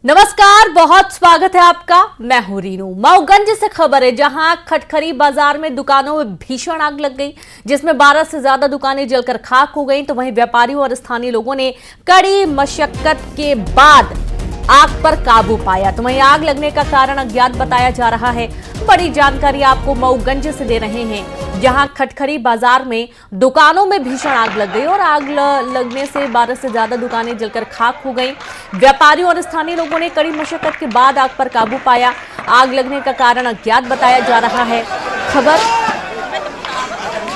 नमस्कार, बहुत स्वागत है आपका। मैं हूं रीनू। मऊगंज से खबर है, जहां खटखरी बाजार में दुकानों में भीषण आग लग गई, जिसमें 12 से ज्यादा दुकानें जलकर खाक हो गईं। तो वहीं व्यापारियों और स्थानीय लोगों ने कड़ी मशक्कत के बाद आग पर काबू पाया। तो वहीं आग लगने का कारण अज्ञात बताया जा रहा है। बड़ी जानकारी आपको मऊगंज से दे रहे हैं, जहां खटखरी बाजार में दुकानों में भीषण आग लग गई और आग लगने से 12 से ज्यादा दुकानें जलकर खाक हो गईं। व्यापारियों और स्थानीय लोगों ने कड़ी मशक्कत के बाद आग पर काबू पाया। आग लगने का कारण अज्ञात बताया जा रहा है। खबर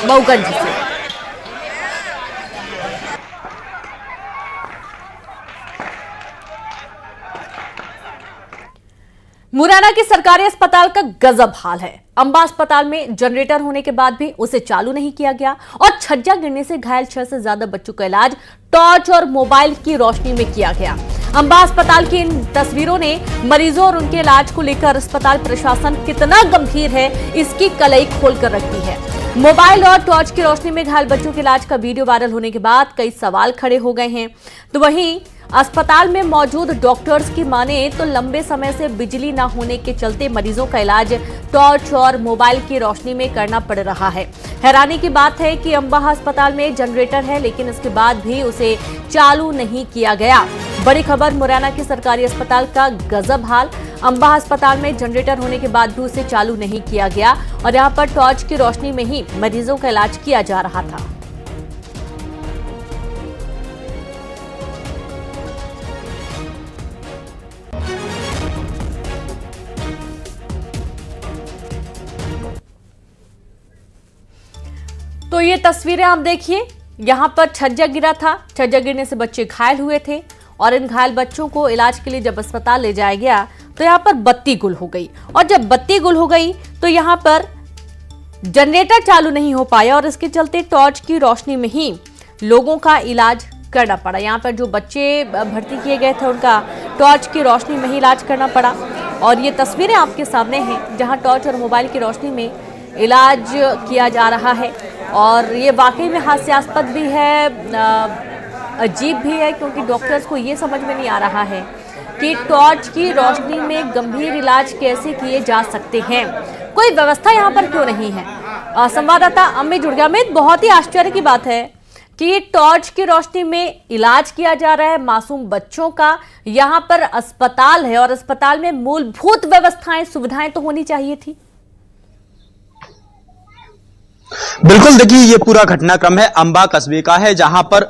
मऊगंज से। मुरैना के सरकारी अस्पताल का गजब हाल है। अंबा अस्पताल में जनरेटर होने के बाद भी उसे चालू नहीं किया गया और छज्जा गिरने से घायल 6 से ज्यादा बच्चों का इलाज टॉर्च और मोबाइल की रोशनी में किया गया। अंबा अस्पताल की इन तस्वीरों ने मरीजों और उनके इलाज को लेकर अस्पताल प्रशासन कितना गंभीर है, इसकी कलई खोलकर रख दी है। मोबाइल और टॉर्च की रोशनी में घायल बच्चों के इलाज का वीडियो वायरल होने के बाद कई सवाल खड़े हो गए हैं। तो वहीं अस्पताल में मौजूद डॉक्टर्स की माने तो लंबे समय से बिजली न होने के चलते मरीजों का इलाज टॉर्च और मोबाइल की रोशनी में करना पड़ रहा है। हैरानी की बात है कि अंबा अस्पताल में जनरेटर है, लेकिन इसके बाद भी उसे चालू नहीं किया गया। बड़ी खबर, मुरैना के सरकारी अस्पताल का गजब हाल। अंबा अस्पताल में जनरेटर होने के बाद भी उसे चालू नहीं किया गया और यहां पर टॉर्च की रोशनी में ही मरीजों का इलाज किया जा रहा था। तो ये तस्वीरें आप देखिए, यहाँ पर छज्जा गिरा था। छज्जा गिरने से बच्चे घायल हुए थे और इन घायल बच्चों को इलाज के लिए जब अस्पताल ले जाया गया तो यहाँ पर बत्ती गुल हो गई और जब बत्ती गुल हो गई तो यहाँ पर जनरेटर चालू नहीं हो पाया और इसके चलते टॉर्च की रोशनी में ही लोगों का इलाज करना पड़ा। यहाँ पर जो बच्चे भर्ती किए गए थे उनका टॉर्च की रोशनी में ही इलाज करना पड़ा और ये तस्वीरें आपके सामने हैं, जहाँ टॉर्च और मोबाइल की रोशनी में इलाज किया जा रहा है। और ये वाकई में हास्यास्पद भी है, अजीब भी है, क्योंकि डॉक्टर्स को ये समझ में नहीं आ रहा है कि टॉर्च की रोशनी में गंभीर इलाज कैसे किए जा सकते हैं। कोई व्यवस्था यहाँ पर क्यों नहीं है। संवाददाता अमित जुड़ गया। अमित, बहुत ही आश्चर्य की बात है कि टॉर्च की रोशनी में इलाज किया जा रहा है मासूम बच्चों का। यहाँ पर अस्पताल है और अस्पताल में मूलभूत व्यवस्थाएं, सुविधाएं तो होनी चाहिए थी। बिल्कुल, देखिए ये पूरा घटनाक्रम है अंबा कस्बे का है, जहां पर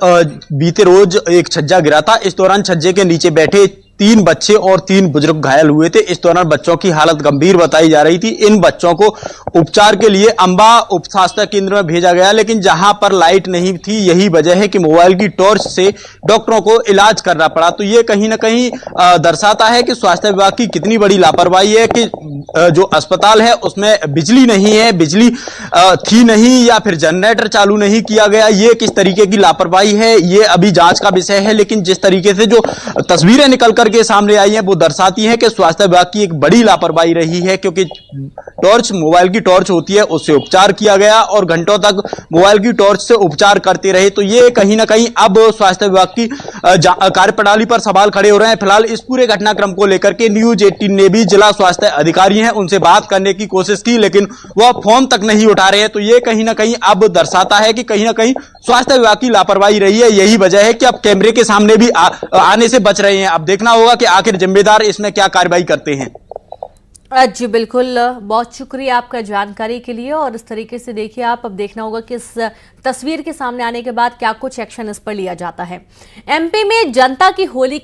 बीते रोज एक छज्जा गिरा था। इस दौरान छज्जे के नीचे बैठे 3 बच्चे और 3 बुजुर्ग घायल हुए थे। इस दौरान बच्चों की हालत गंभीर बताई जा रही थी। इन बच्चों को उपचार के लिए अंबा उप स्वास्थ्य केंद्र में भेजा गया, लेकिन जहां पर लाइट नहीं थी, यही वजह है कि मोबाइल की टॉर्च से डॉक्टरों को इलाज करना पड़ा। तो ये कहीं ना कहीं दर्शाता है कि स्वास्थ्य विभाग की कितनी बड़ी लापरवाही है कि जो अस्पताल है उसमें बिजली नहीं है, बिजली थी नहीं या फिर जनरेटर चालू नहीं किया गया। ये किस तरीके की लापरवाही है, ये अभी जांच का विषय है। लेकिन जिस तरीके से जो तस्वीरें निकल के सामने आई है वो दर्शाती है कि स्वास्थ्य विभाग की एक बड़ी लापरवाही रही है, क्योंकि टॉर्च, मोबाइल की टॉर्च होती है, उससे उपचार किया गया और घंटों तक मोबाइल की टॉर्च से उपचार करते रहे। तो ये कहीं ना कहीं अब स्वास्थ्य विभाग की कार्यप्रणाली पर सवाल खड़े हो रहे हैं। फिलहाल इस पूरे घटनाक्रम को लेकर के न्यूज 18 ने भी जिला स्वास्थ्य अधिकारी हैं उनसे बात करने की कोशिश की, लेकिन वह फोन तक नहीं उठा रहे हैं। तो ये कहीं ना कहीं अब दर्शाता है कि कहीं ना कहीं स्वास्थ्य विभाग की लापरवाही रही है। यही वजह है कि अब कैमरे के सामने भी आने से बच रहे हैं। अब देखना होगा कि आखिर जिम्मेदार इसमें क्या कार्रवाई करते हैं। जी बिल्कुल, बहुत शुक्रिया आपका जानकारी के लिए। और इस तरीके से देखिए आप, अब देखना होगा कि इस तस्वीर के सामने आने के बाद क्या कुछ एक्शन इस पर लिया जाता है। एमपी में जनता की होली